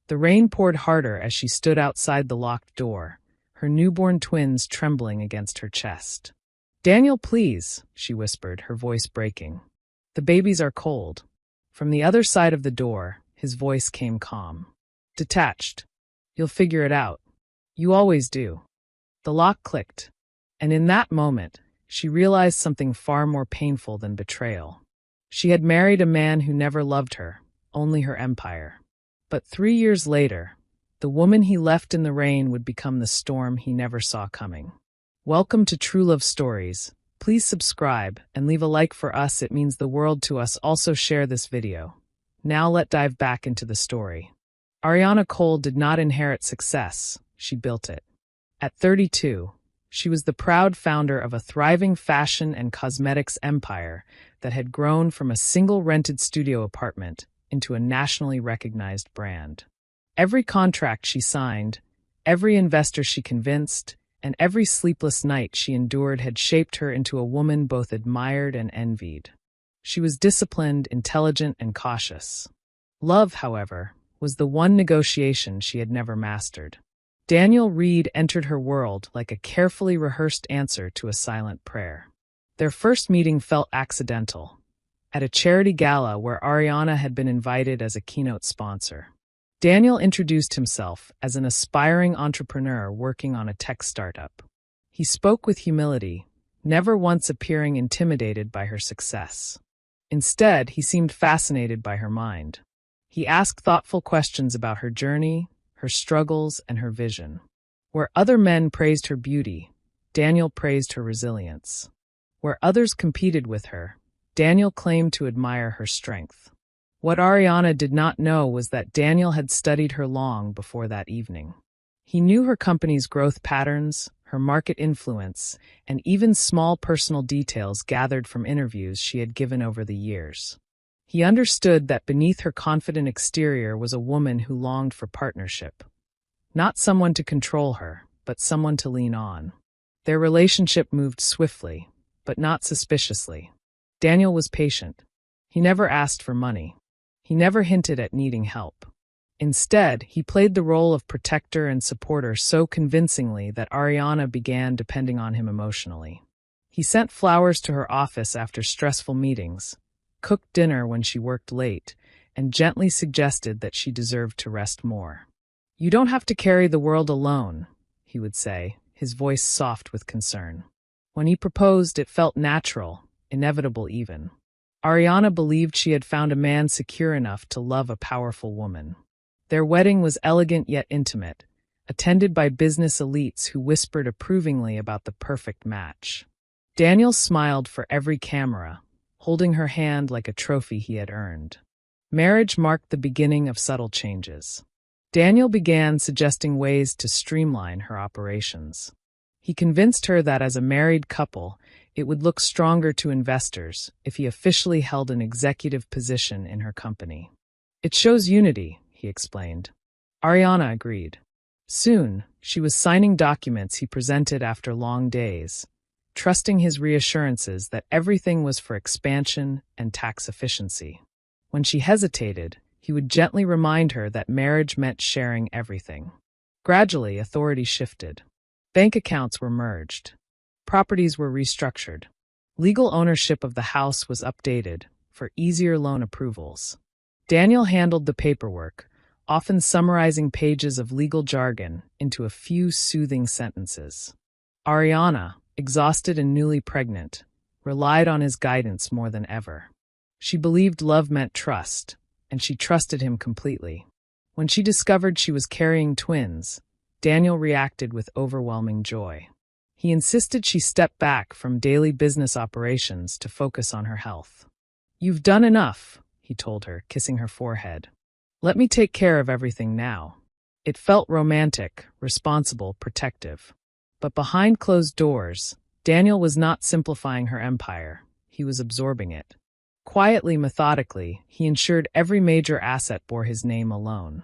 The rain poured harder as she stood outside the locked door, her newborn twins trembling against her chest. "Daniel, please," she whispered, her voice breaking. "The babies are cold." From the other side of the door, his voice came calm. Detached. "You'll figure it out. You always do." The lock clicked, and in that moment, she realized something far more painful than betrayal. She had married a man who never loved her, only her empire. But 3 years later, the woman he left in the rain would become the storm he never saw coming. Welcome to True Love Stories. Please subscribe and leave a like for us. It means the world to us. Also share this video. Now let's dive back into the story. Ariana Cole did not inherit success, she built it. At 32, she was the proud founder of a thriving fashion and cosmetics empire that had grown from a single rented studio apartment into a nationally recognized brand. Every contract she signed, every investor she convinced, and every sleepless night she endured had shaped her into a woman both admired and envied. She was disciplined, intelligent, and cautious. Love, however, was the one negotiation she had never mastered. Daniel Reed entered her world like a carefully rehearsed answer to a silent prayer. Their first meeting felt accidental, at a charity gala where Ariana had been invited as a keynote sponsor. Daniel introduced himself as an aspiring entrepreneur working on a tech startup. He spoke with humility, never once appearing intimidated by her success. Instead, he seemed fascinated by her mind. He asked thoughtful questions about her journey, her struggles, and her vision. Where other men praised her beauty, Daniel praised her resilience. Where others competed with her, Daniel claimed to admire her strength. What Ariana did not know was that Daniel had studied her long before that evening. He knew her company's growth patterns, her market influence, and even small personal details gathered from interviews she had given over the years. He understood that beneath her confident exterior was a woman who longed for partnership. Not someone to control her, but someone to lean on. Their relationship moved swiftly, but not suspiciously. Daniel was patient. He never asked for money. He never hinted at needing help. Instead, he played the role of protector and supporter so convincingly that Ariana began depending on him emotionally. He sent flowers to her office after stressful meetings, cooked dinner when she worked late, and gently suggested that she deserved to rest more. "You don't have to carry the world alone," he would say, his voice soft with concern. When he proposed, it felt natural, inevitable even. Ariana believed she had found a man secure enough to love a powerful woman. Their wedding was elegant yet intimate, attended by business elites who whispered approvingly about the perfect match. Daniel smiled for every camera, holding her hand like a trophy he had earned. Marriage marked the beginning of subtle changes. Daniel began suggesting ways to streamline her operations. He convinced her that as a married couple, it would look stronger to investors if he officially held an executive position in her company. "It shows unity," he explained. Ariana agreed. Soon, she was signing documents he presented after long days, trusting his reassurances that everything was for expansion and tax efficiency. When she hesitated, he would gently remind her that marriage meant sharing everything. Gradually, authority shifted. Bank accounts were merged. Properties were restructured. Legal ownership of the house was updated for easier loan approvals. Daniel handled the paperwork, often summarizing pages of legal jargon into a few soothing sentences. Ariana, exhausted and newly pregnant, relied on his guidance more than ever. She believed love meant trust, and she trusted him completely. When she discovered she was carrying twins, Daniel reacted with overwhelming joy. He insisted she step back from daily business operations to focus on her health. "You've done enough," he told her, kissing her forehead. "Let me take care of everything now." It felt romantic, responsible, protective. But behind closed doors, Daniel was not simplifying her empire. He was absorbing it. Quietly, methodically, he ensured every major asset bore his name alone.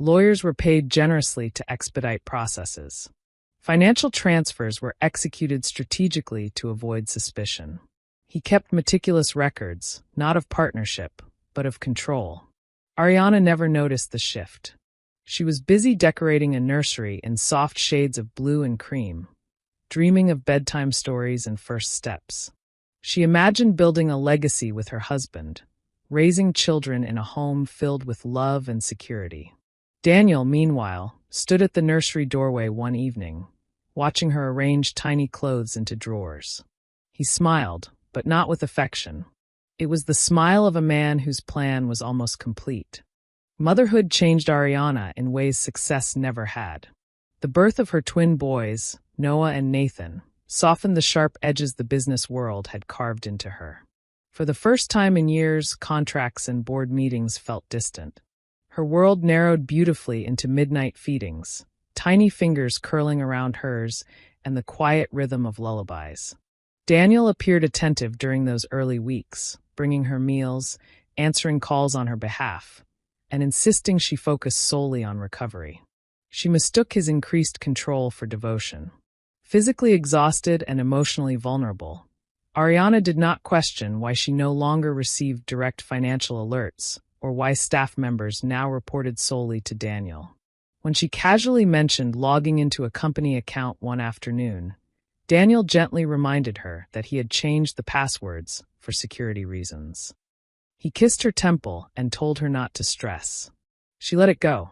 Lawyers were paid generously to expedite processes. Financial transfers were executed strategically to avoid suspicion. He kept meticulous records, not of partnership, but of control. Ariana never noticed the shift. She was busy decorating a nursery in soft shades of blue and cream, dreaming of bedtime stories and first steps. She imagined building a legacy with her husband, raising children in a home filled with love and security. Daniel, meanwhile, stood at the nursery doorway one evening, watching her arrange tiny clothes into drawers. He smiled, but not with affection. It was the smile of a man whose plan was almost complete. Motherhood changed Ariana in ways success never had. The birth of her twin boys, Noah and Nathan, softened the sharp edges the business world had carved into her. For the first time in years, contracts and board meetings felt distant. Her world narrowed beautifully into midnight feedings, tiny fingers curling around hers, and the quiet rhythm of lullabies. Daniel appeared attentive during those early weeks, bringing her meals, answering calls on her behalf, and insisting she focus solely on recovery. She mistook his increased control for devotion. Physically exhausted and emotionally vulnerable, Ariana did not question why she no longer received direct financial alerts or why staff members now reported solely to Daniel. When she casually mentioned logging into a company account one afternoon, Daniel gently reminded her that he had changed the passwords for security reasons. He kissed her temple and told her not to stress. She let it go.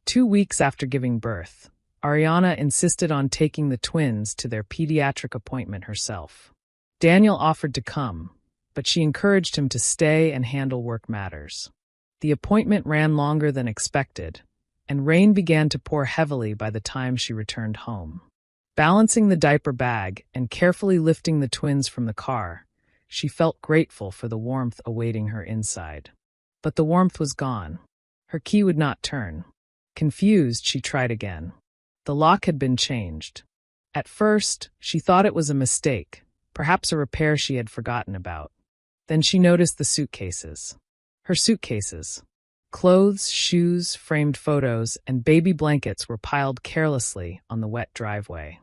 2 weeks after giving birth, Ariana insisted on taking the twins to their pediatric appointment herself. Daniel offered to come, but she encouraged him to stay and handle work matters. The appointment ran longer than expected, and rain began to pour heavily by the time she returned home. Balancing the diaper bag and carefully lifting the twins from the car, she felt grateful for the warmth awaiting her inside. But the warmth was gone. Her key would not turn. Confused, she tried again. The lock had been changed. At first, she thought it was a mistake, perhaps a repair she had forgotten about. Then she noticed the suitcases. Her suitcases. Clothes, shoes, framed photos, and baby blankets were piled carelessly on the wet driveway.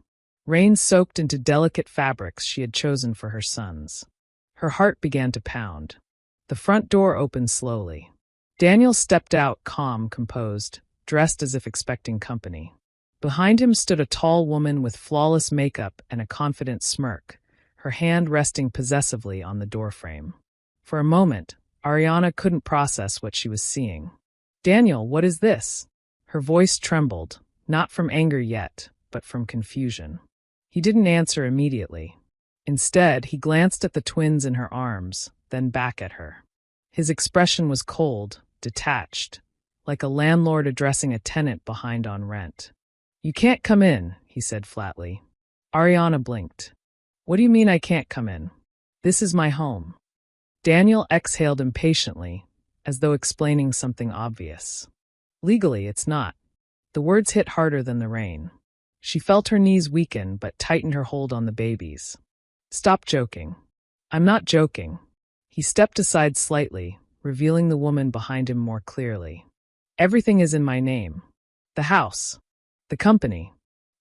Rain soaked into delicate fabrics she had chosen for her sons. Her heart began to pound. The front door opened slowly. Daniel stepped out, calm, composed, dressed as if expecting company. Behind him stood a tall woman with flawless makeup and a confident smirk, her hand resting possessively on the doorframe. For a moment, Ariana couldn't process what she was seeing. "Daniel, what is this?" Her voice trembled, not from anger yet, but from confusion. He didn't answer immediately. Instead, he glanced at the twins in her arms, then back at her. His expression was cold, detached, like a landlord addressing a tenant behind on rent. "You can't come in," he said flatly. Ariana blinked. "What do you mean I can't come in? This is my home." Daniel exhaled impatiently, as though explaining something obvious. "Legally, it's not." The words hit harder than the rain. She felt her knees weaken but tightened her hold on the babies. "Stop joking." "I'm not joking." He stepped aside slightly, revealing the woman behind him more clearly. "Everything is in my name. The house, the company,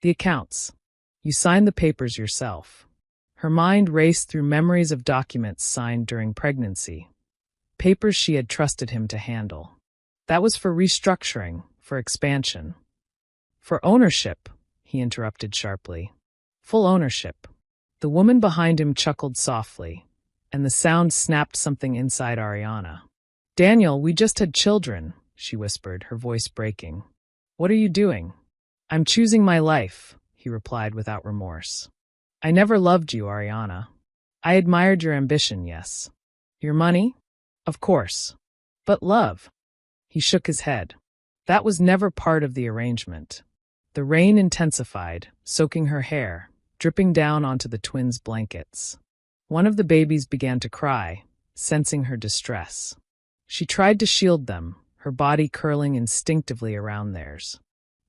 the accounts. You signed the papers yourself." Her mind raced through memories of documents signed during pregnancy, papers she had trusted him to handle. "That was for restructuring, for expansion." "For ownership," he interrupted sharply. "Full ownership." The woman behind him chuckled softly, and the sound snapped something inside Ariana. "Daniel, we just had children," she whispered, her voice breaking. "What are you doing?" "I'm choosing my life," he replied without remorse. "I never loved you, Ariana. I admired your ambition, yes. Your money? Of course. But love?" He shook his head. "That was never part of the arrangement." The rain intensified, soaking her hair, dripping down onto the twins' blankets. One of the babies began to cry, sensing her distress. She tried to shield them, her body curling instinctively around theirs.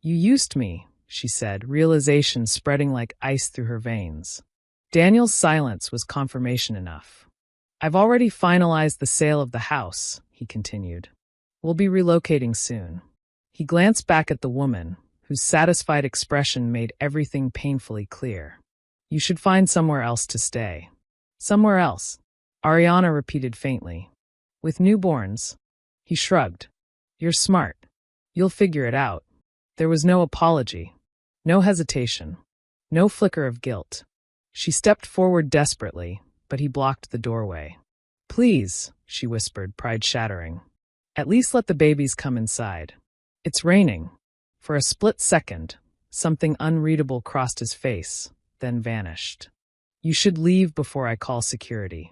"You used me," she said, realization spreading like ice through her veins. Daniel's silence was confirmation enough. "I've already finalized the sale of the house," he continued. "We'll be relocating soon." He glanced back at the woman, whose satisfied expression made everything painfully clear. "You should find somewhere else to stay." "Somewhere else?" Ariana repeated faintly. "With newborns?" He shrugged. "You're smart. You'll figure it out." There was no apology, no hesitation, no flicker of guilt. She stepped forward desperately, but he blocked the doorway. "Please," she whispered, pride shattering. "At least let the babies come inside. It's raining." For a split second, something unreadable crossed his face, then vanished. "You should leave before I call security."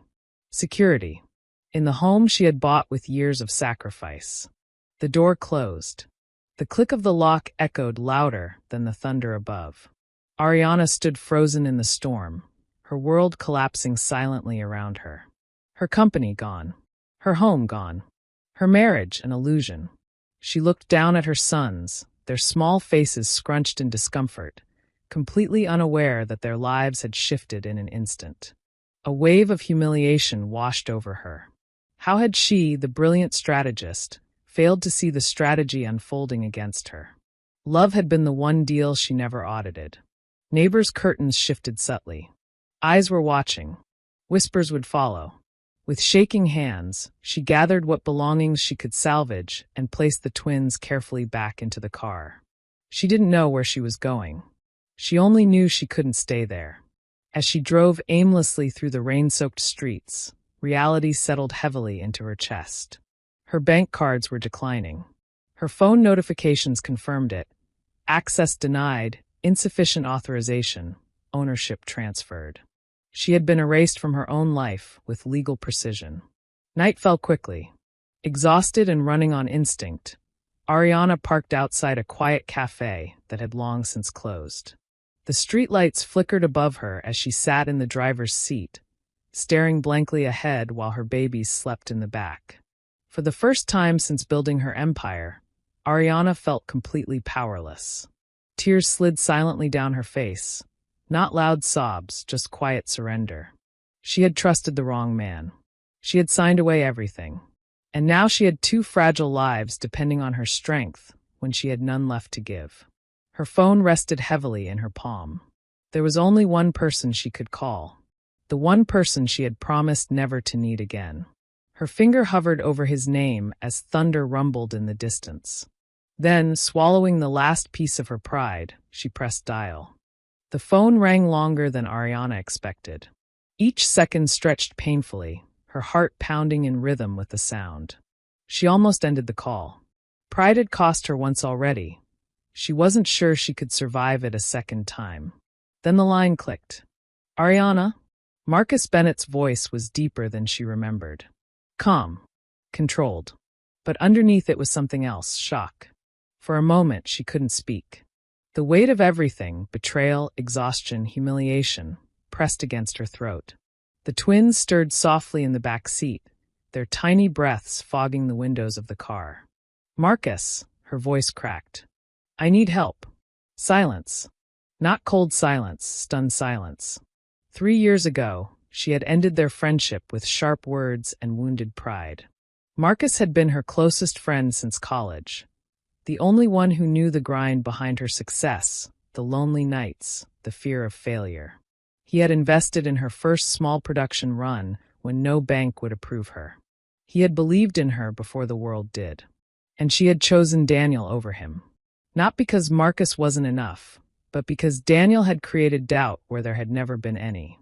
Security. In the home she had bought with years of sacrifice. The door closed. The click of the lock echoed louder than the thunder above. Ariana stood frozen in the storm, her world collapsing silently around her. Her company gone. Her home gone. Her marriage an illusion. She looked down at her sons, their small faces scrunched in discomfort, completely unaware that their lives had shifted in an instant. A wave of humiliation washed over her. How had she, the brilliant strategist, failed to see the strategy unfolding against her? Love had been the one deal she never audited. Neighbors' curtains shifted subtly. Eyes were watching. Whispers would follow. With shaking hands, she gathered what belongings she could salvage and placed the twins carefully back into the car. She didn't know where she was going. She only knew she couldn't stay there. As she drove aimlessly through the rain-soaked streets, reality settled heavily into her chest. Her bank cards were declining. Her phone notifications confirmed it. Access denied, insufficient authorization, ownership transferred. She had been erased from her own life with legal precision. Night fell quickly. Exhausted and running on instinct, Ariana parked outside a quiet cafe that had long since closed. The streetlights flickered above her as she sat in the driver's seat, staring blankly ahead while her babies slept in the back. For the first time since building her empire, Ariana felt completely powerless. Tears slid silently down her face. Not loud sobs, just quiet surrender. She had trusted the wrong man. She had signed away everything. And now she had two fragile lives depending on her strength when she had none left to give. Her phone rested heavily in her palm. There was only one person she could call. The one person she had promised never to need again. Her finger hovered over his name as thunder rumbled in the distance. Then, swallowing the last piece of her pride, she pressed dial. The phone rang longer than Ariana expected. Each second stretched painfully, her heart pounding in rhythm with the sound. She almost ended the call. Pride had cost her once already. She wasn't sure she could survive it a second time. Then the line clicked. "Ariana?" Marcus Bennett's voice was deeper than she remembered. Calm. Controlled. But underneath it was something else, shock. For a moment, she couldn't speak. The weight of everything, betrayal, exhaustion, humiliation, pressed against her throat. The twins stirred softly in the back seat, their tiny breaths fogging the windows of the car. "Marcus," her voice cracked. "I need help." Silence. Not cold silence, stunned silence. 3 years ago, she had ended their friendship with sharp words and wounded pride. Marcus had been her closest friend since college. The only one who knew the grind behind her success, the lonely nights, the fear of failure. He had invested in her first small production run when no bank would approve her. He had believed in her before the world did. And she had chosen Daniel over him. Not because Marcus wasn't enough, but because Daniel had created doubt where there had never been any.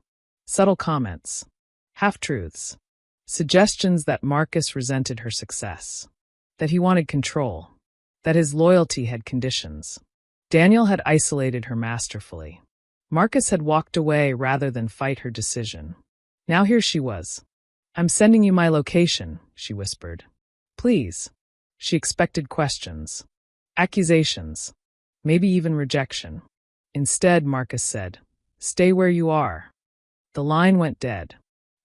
Subtle comments. Half-truths. Suggestions that Marcus resented her success. That he wanted control. That his loyalty had conditions. Daniel had isolated her masterfully. Marcus had walked away rather than fight her decision. Now here she was. "I'm sending you my location," she whispered. "Please." She expected questions. Accusations. Maybe even rejection. Instead, Marcus said, "Stay where you are." The line went dead.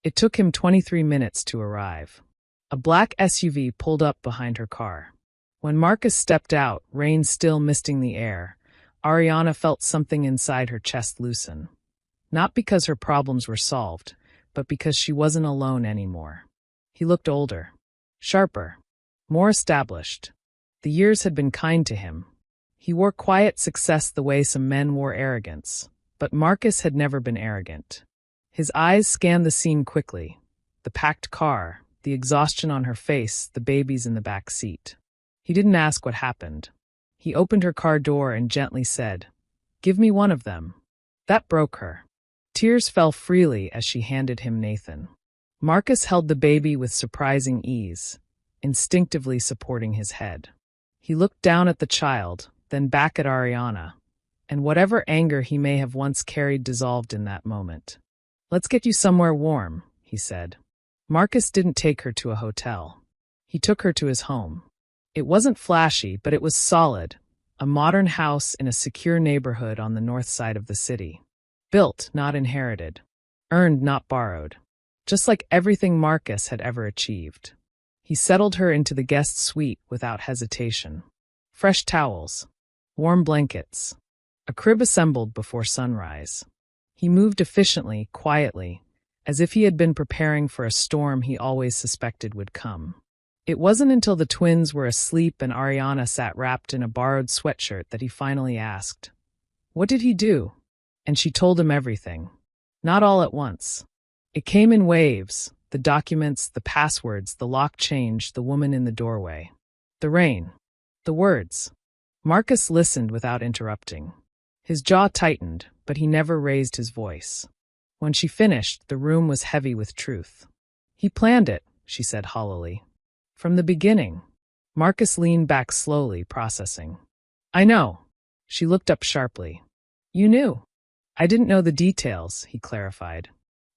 It took him 23 minutes to arrive. A black SUV pulled up behind her car. When Marcus stepped out, rain still misting the air, Ariana felt something inside her chest loosen. Not because her problems were solved, but because she wasn't alone anymore. He looked older, sharper, more established. The years had been kind to him. He wore quiet success the way some men wore arrogance, but Marcus had never been arrogant. His eyes scanned the scene quickly. The packed car, the exhaustion on her face, the babies in the back seat. He didn't ask what happened. He opened her car door and gently said, "Give me one of them." That broke her. Tears fell freely as she handed him Nathan. Marcus held the baby with surprising ease, instinctively supporting his head. He looked down at the child, then back at Ariana, and whatever anger he may have once carried dissolved in that moment. "Let's get you somewhere warm," he said. Marcus didn't take her to a hotel. He took her to his home. It wasn't flashy, but it was solid, a modern house in a secure neighborhood on the north side of the city. Built, not inherited. Earned, not borrowed. Just like everything Marcus had ever achieved. He settled her into the guest suite without hesitation. Fresh towels. Warm blankets. A crib assembled before sunrise. He moved efficiently, quietly, as if he had been preparing for a storm he always suspected would come. It wasn't until the twins were asleep and Ariana sat wrapped in a borrowed sweatshirt that he finally asked, "What did he do?" And she told him everything. Not all at once. It came in waves, the documents, the passwords, the lock change, the woman in the doorway. The rain. The words. Marcus listened without interrupting. His jaw tightened, but he never raised his voice. When she finished, the room was heavy with truth. "He planned it," she said hollowly. "From the beginning." Marcus leaned back slowly, processing. "I know." She looked up sharply. "You knew." "I didn't know the details," he clarified.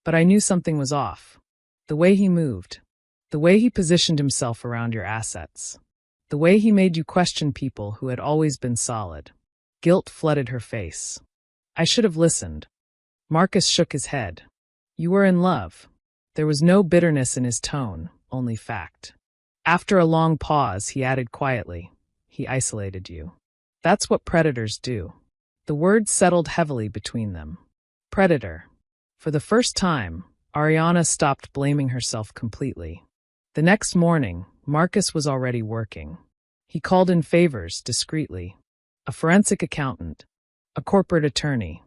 "But I knew something was off. The way he moved. The way he positioned himself around your assets. The way he made you question people who had always been solid." Guilt flooded her face. "I should have listened." Marcus shook his head. "You were in love." There was no bitterness in his tone, only fact. After a long pause, he added quietly, "He isolated you. That's what predators do." The words settled heavily between them. Predator. For the first time, Ariana stopped blaming herself completely. The next morning, Marcus was already working. He called in favors discreetly. A forensic accountant, a corporate attorney,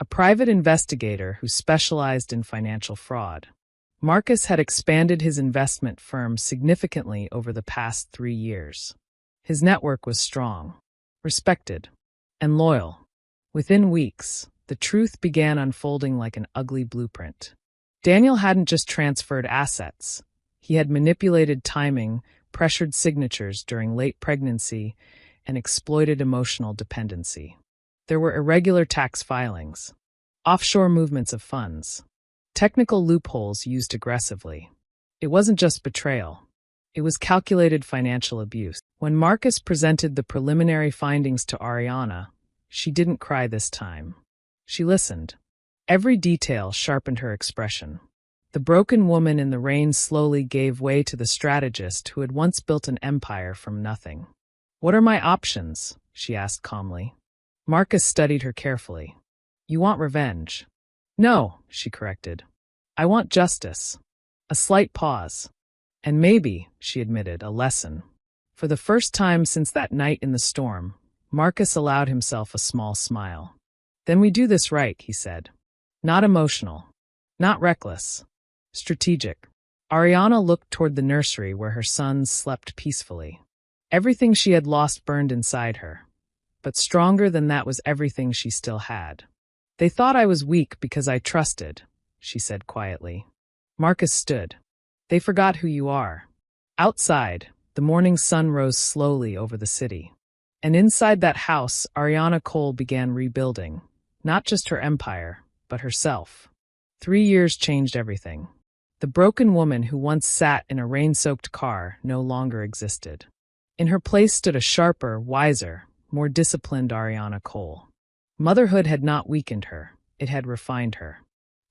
a private investigator who specialized in financial fraud. Marcus had expanded his investment firm significantly over the past 3 years. His network was strong, respected, and loyal. Within weeks, the truth began unfolding like an ugly blueprint. Daniel hadn't just transferred assets. He had manipulated timing, pressured signatures during late pregnancy, and exploited emotional dependency. There were irregular tax filings, offshore movements of funds, technical loopholes used aggressively. It wasn't just betrayal. It was calculated financial abuse. When Marcus presented the preliminary findings to Ariana, she didn't cry this time. She listened. Every detail sharpened her expression. The broken woman in the rain slowly gave way to the strategist who had once built an empire from nothing. "What are my options?" she asked calmly. Marcus studied her carefully. "You want revenge?" "No," she corrected. "I want justice." A slight pause. "And maybe," she admitted, "a lesson." For the first time since that night in the storm, Marcus allowed himself a small smile. "Then we do this right," he said. "Not emotional. Not reckless. Strategic." Ariana looked toward the nursery where her sons slept peacefully. Everything she had lost burned inside her. But stronger than that was everything she still had. "They thought I was weak because I trusted," she said quietly. Marcus stood. "They forgot who you are." Outside, the morning sun rose slowly over the city. And inside that house, Ariana Cole began rebuilding, not just her empire, but herself. 3 years changed everything. The broken woman who once sat in a rain-soaked car no longer existed. In her place stood a sharper, wiser, more disciplined Ariana Cole. Motherhood had not weakened her, it had refined her.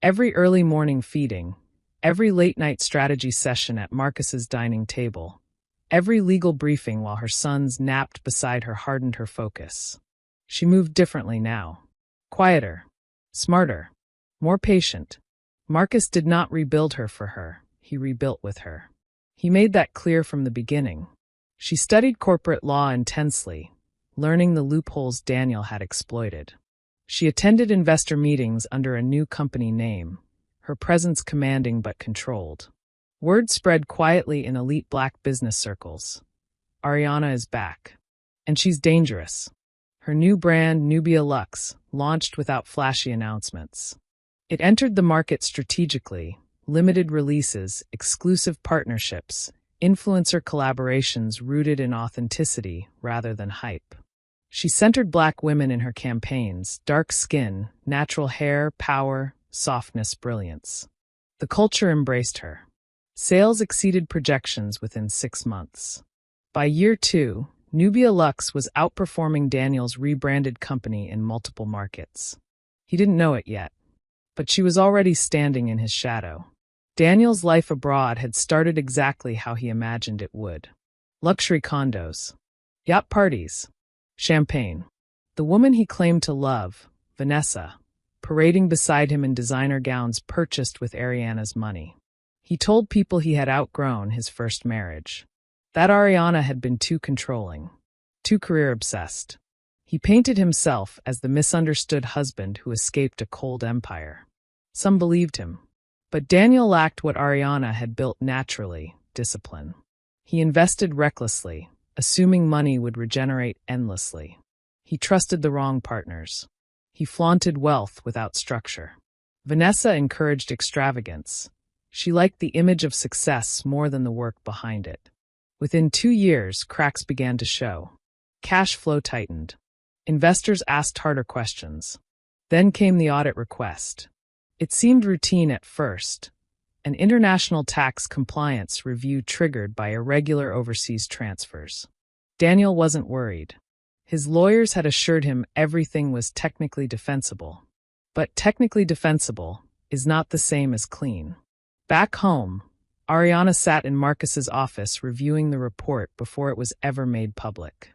Every early morning feeding, every late-night strategy session at Marcus's dining table, every legal briefing while her sons napped beside her hardened her focus. She moved differently now. Quieter, smarter, more patient. Marcus did not rebuild her for her, he rebuilt with her. He made that clear from the beginning. She studied corporate law intensely, learning the loopholes Daniel had exploited. She attended investor meetings under a new company name, her presence commanding but controlled. Word spread quietly in elite black business circles. Ariana is back. And she's dangerous. Her new brand, Nubia Luxe, launched without flashy announcements. It entered the market strategically, limited releases, exclusive partnerships, influencer collaborations rooted in authenticity rather than hype. She centered Black women in her campaigns: dark skin, natural hair, power, softness, brilliance. The culture embraced her. Sales exceeded projections within 6 months. By year 2, Nubia Luxe was outperforming Daniel's rebranded company in multiple markets. He didn't know it yet, but she was already standing in his shadow. Daniel's life abroad had started exactly how he imagined it would. Luxury condos, yacht parties, champagne. The woman he claimed to love, Vanessa, parading beside him in designer gowns purchased with Ariana's money. He told people he had outgrown his first marriage. That Ariana had been too controlling, too career-obsessed. He painted himself as the misunderstood husband who escaped a cold empire. Some believed him. But Daniel lacked what Ariana had built naturally: discipline. He invested recklessly, assuming money would regenerate endlessly. He trusted the wrong partners. He flaunted wealth without structure. Vanessa encouraged extravagance. She liked the image of success more than the work behind it. Within 2 years, cracks began to show. Cash flow tightened. Investors asked harder questions. Then came the audit request. It seemed routine at first, an international tax compliance review triggered by irregular overseas transfers. Daniel wasn't worried. His lawyers had assured him everything was technically defensible. But technically defensible is not the same as clean. Back home, Ariana sat in Marcus's office reviewing the report before it was ever made public.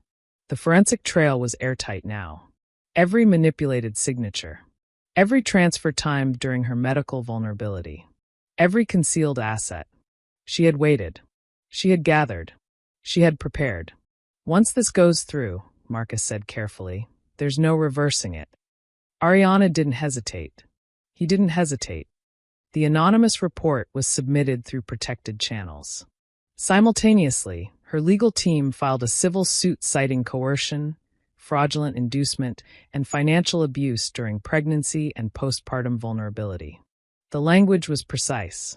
The forensic trail was airtight now. Every manipulated signature, every transfer timed during her medical vulnerability, every concealed asset. She had waited. She had gathered. She had prepared. Once this goes through, Marcus said carefully, there's no reversing it. Ariana didn't hesitate. He didn't hesitate. The anonymous report was submitted through protected channels. Simultaneously, her legal team filed a civil suit citing coercion, fraudulent inducement, and financial abuse during pregnancy and postpartum vulnerability. The language was precise,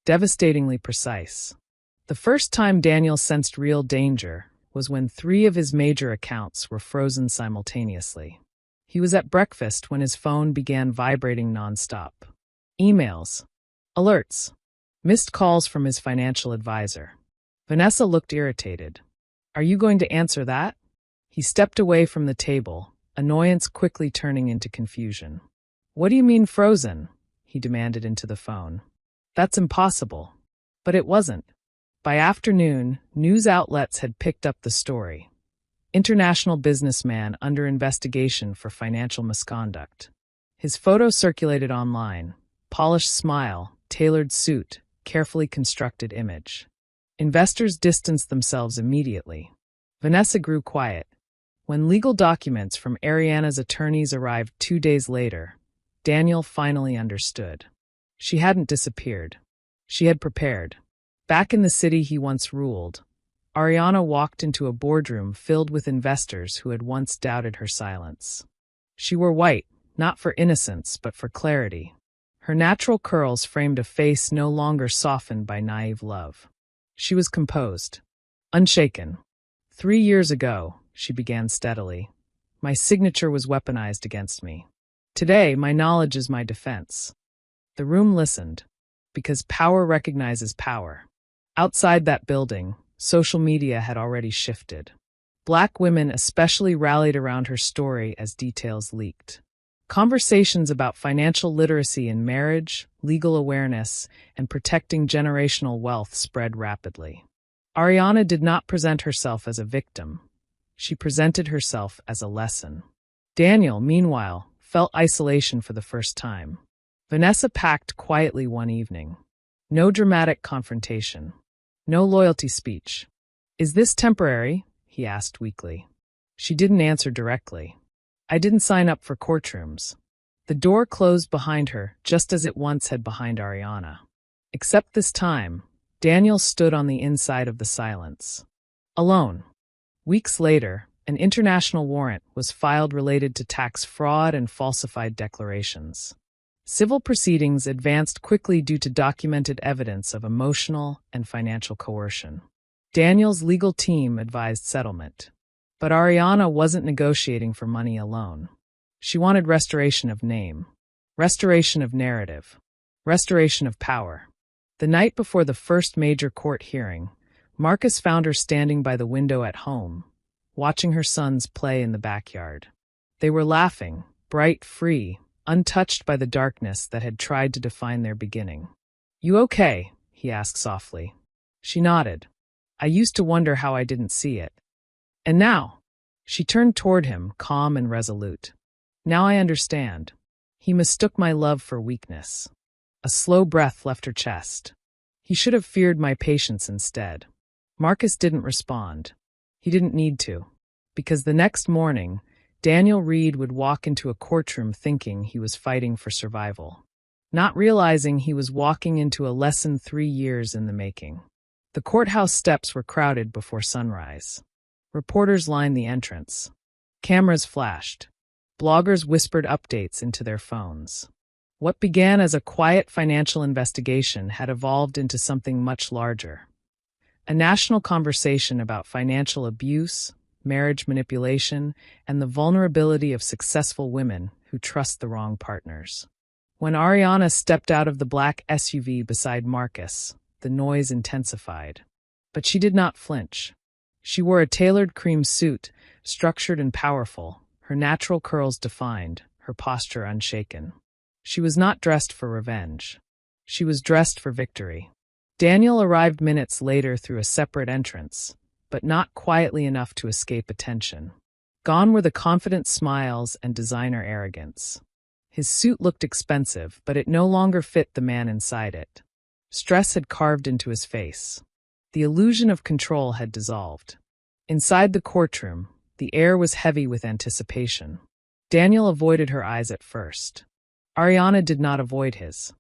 devastatingly precise. The first time Daniel sensed real danger was when 3 of his major accounts were frozen simultaneously. He was at breakfast when his phone began vibrating nonstop. Emails, alerts, missed calls from his financial advisor. Vanessa looked irritated. Are you going to answer that? He stepped away from the table, annoyance quickly turning into confusion. What do you mean frozen? He demanded into the phone. That's impossible. But it wasn't. By afternoon, news outlets had picked up the story. International businessman under investigation for financial misconduct. His photo circulated online. Polished smile, tailored suit, carefully constructed image. Investors distanced themselves immediately. Vanessa grew quiet. When legal documents from Ariana's attorneys arrived 2 days later, Daniel finally understood. She hadn't disappeared. She had prepared. Back in the city he once ruled, Ariana walked into a boardroom filled with investors who had once doubted her silence. She wore white, not for innocence, but for clarity. Her natural curls framed a face no longer softened by naive love. She was composed, unshaken. 3 years ago, she began steadily, my signature was weaponized against me. Today, my knowledge is my defense. The room listened, because power recognizes power. Outside that building, social media had already shifted. Black women especially rallied around her story as details leaked. Conversations about financial literacy in marriage, legal awareness, and protecting generational wealth spread rapidly. Ariana did not present herself as a victim. She presented herself as a lesson. Daniel, meanwhile, felt isolation for the first time. Vanessa packed quietly one evening. No dramatic confrontation. No loyalty speech. Is this temporary? He asked weakly. She didn't answer directly. I didn't sign up for courtrooms. The door closed behind her, just as it once had behind Ariana. Except this time, Daniel stood on the inside of the silence. Alone. Weeks later, An international warrant was filed related to tax fraud and falsified declarations. Civil proceedings advanced quickly due to documented evidence of emotional and financial coercion. Daniel's legal team advised settlement. But Ariana wasn't negotiating for money alone. She wanted restoration of name, restoration of narrative, restoration of power. The night before the first major court hearing, Marcus found her standing by the window at home, watching her sons play in the backyard. They were laughing, bright, free, untouched by the darkness that had tried to define their beginning. "You okay?" he asked softly. She nodded. "I used to wonder how I didn't see it. And now?" She turned toward him, calm and resolute. "Now I understand. He mistook my love for weakness." A slow breath left her chest. "He should have feared my patience instead." Marcus didn't respond. He didn't need to. Because the next morning, Daniel Reed would walk into a courtroom thinking he was fighting for survival, not realizing he was walking into a lesson 3 years in the making. The courthouse steps were crowded before sunrise. Reporters lined the entrance. Cameras flashed. Bloggers whispered updates into their phones. What began as a quiet financial investigation had evolved into something much larger. A national conversation about financial abuse, marriage manipulation, and the vulnerability of successful women who trust the wrong partners. When Ariana stepped out of the black SUV beside Marcus, the noise intensified. But she did not flinch. She wore a tailored cream suit, structured and powerful, her natural curls defined, her posture unshaken. She was not dressed for revenge. She was dressed for victory. Daniel arrived minutes later through a separate entrance, but not quietly enough to escape attention. Gone were the confident smiles and designer arrogance. His suit looked expensive, but it no longer fit the man inside it. Stress had carved into his face. The illusion of control had dissolved. Inside the courtroom, the air was heavy with anticipation. Daniel avoided her eyes at first. Ariana did not avoid his.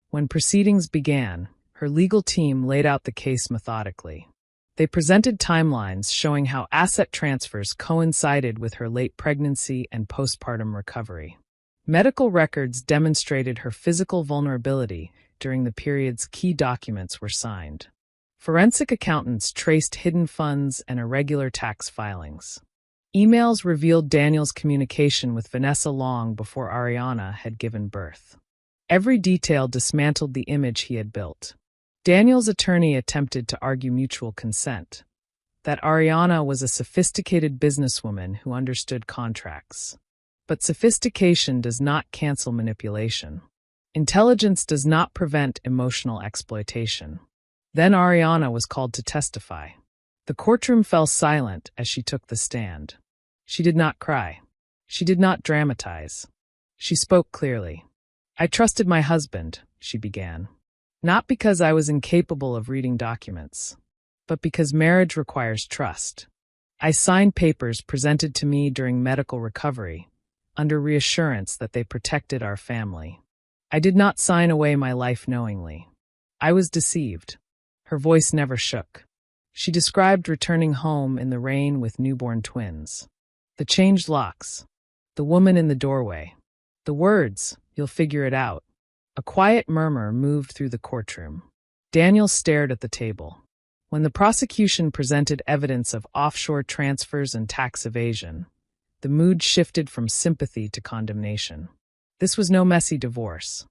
When proceedings began, her legal team laid out the case methodically. They presented timelines showing how asset transfers coincided with her late pregnancy and postpartum recovery. Medical records demonstrated her physical vulnerability during the period's key documents were signed. Forensic accountants traced hidden funds and irregular tax filings. Emails revealed Daniel's communication with Vanessa long before Ariana had given birth. Every detail dismantled the image he had built. Daniel's attorney attempted to argue mutual consent, that Ariana was a sophisticated businesswoman who understood contracts. But sophistication does not cancel manipulation. Intelligence does not prevent emotional exploitation. Then Ariana was called to testify. The courtroom fell silent as she took the stand. She did not cry. She did not dramatize. She spoke clearly. "I trusted my husband," she began. "Not because I was incapable of reading documents, but because marriage requires trust. I signed papers presented to me during medical recovery, under reassurance that they protected our family. I did not sign away my life knowingly. I was deceived." Her voice never shook. She described returning home in the rain with newborn twins. The changed locks. The woman in the doorway. The words, "You'll figure it out." A quiet murmur moved through the courtroom. Daniel stared at the table. When the prosecution presented evidence of offshore transfers and tax evasion, the mood shifted from sympathy to condemnation. This was no messy divorce.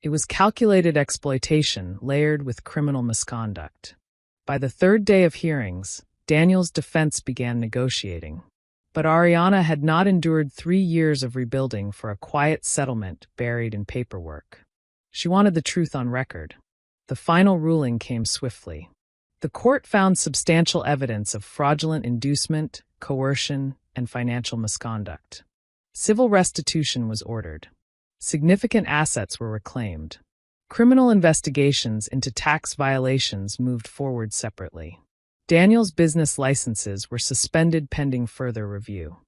It was calculated exploitation layered with criminal misconduct. By the third day of hearings, Daniel's defense began negotiating. But Ariana had not endured 3 years of rebuilding for a quiet settlement buried in paperwork. She wanted the truth on record. The final ruling came swiftly. The court found substantial evidence of fraudulent inducement, coercion, and financial misconduct. Civil restitution was ordered. Significant assets were reclaimed. Criminal investigations into tax violations moved forward separately. Daniel's business licenses were suspended pending further review.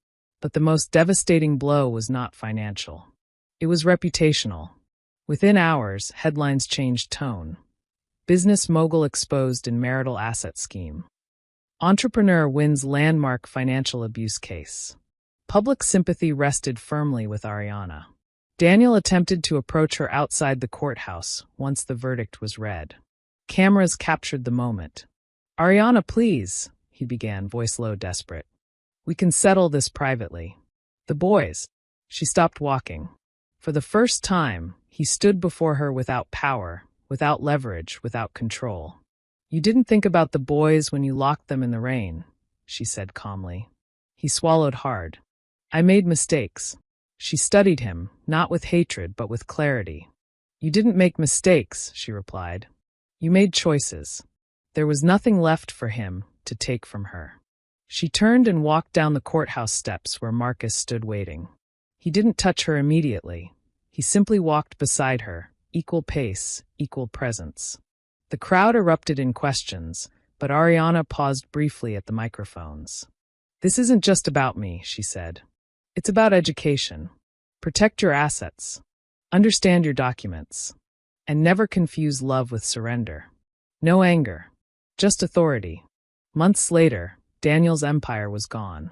But the most devastating blow was not financial. It was reputational. Within hours, headlines changed tone. Business mogul exposed in marital asset scheme. Entrepreneur wins landmark financial abuse case. Public sympathy rested firmly with Ariana. Daniel attempted to approach her outside the courthouse once the verdict was read. Cameras captured the moment. "Ariana, please," he began, voice low, desperate. "We can settle this privately." "The boys." She stopped walking. For the first time, he stood before her without power, without leverage, without control. "You didn't think about the boys when you locked them in the rain," she said calmly. He swallowed hard. "I made mistakes." She studied him, not with hatred, but with clarity. "You didn't make mistakes," she replied. "You made choices." There was nothing left for him to take from her. She turned and walked down the courthouse steps where Marcus stood waiting. He didn't touch her immediately. He simply walked beside her, equal pace, equal presence. The crowd erupted in questions, but Ariana paused briefly at the microphones. "This isn't just about me," she said. "It's about education. Protect your assets. Understand your documents. And never confuse love with surrender. No anger. Just authority." Months later, Daniel's empire was gone.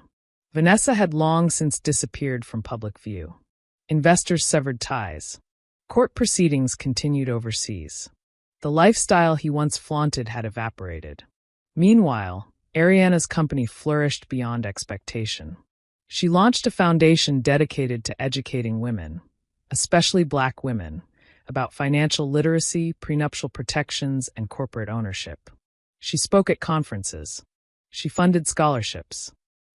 Vanessa had long since disappeared from public view. Investors severed ties. Court proceedings continued overseas. The lifestyle he once flaunted had evaporated. Meanwhile, Ariana's company flourished beyond expectation. She launched a foundation dedicated to educating women, especially Black women, about financial literacy, prenuptial protections, and corporate ownership. She spoke at conferences. She funded scholarships.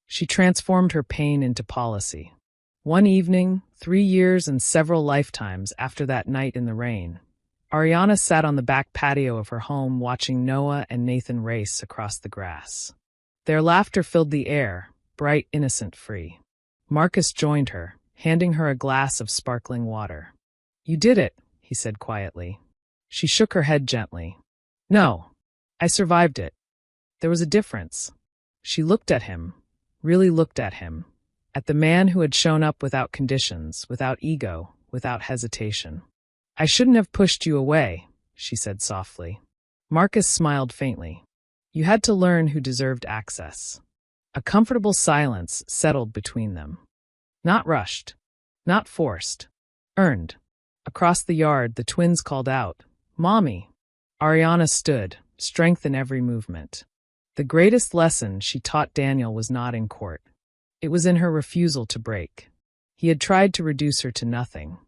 She transformed her pain into policy. One evening, 3 years and several lifetimes after that night in the rain, Ariana sat on the back patio of her home watching Noah and Nathan race across the grass. Their laughter filled the air, bright, innocent, free. Marcus joined her, handing her a glass of sparkling water. "You did it," he said quietly. She shook her head gently. "No, I survived it." There was a difference. She looked at him, really looked at him, at the man who had shown up without conditions, without ego, without hesitation. "I shouldn't have pushed you away," she said softly. Marcus smiled faintly. "You had to learn who deserved access." A comfortable silence settled between them. Not rushed, not forced, earned. Across the yard, the twins called out, "Mommy." Ariana stood, strength in every movement. The greatest lesson she taught Daniel was not in court. It was in her refusal to break. He had tried to reduce her to nothing.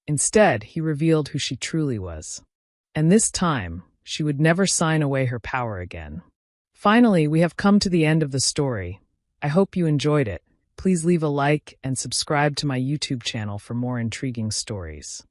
Instead, he revealed who she truly was. And this time, she would never sign away her power again. Finally, we have come to the end of the story. I hope you enjoyed it. Please leave a like and subscribe to my YouTube channel for more intriguing stories.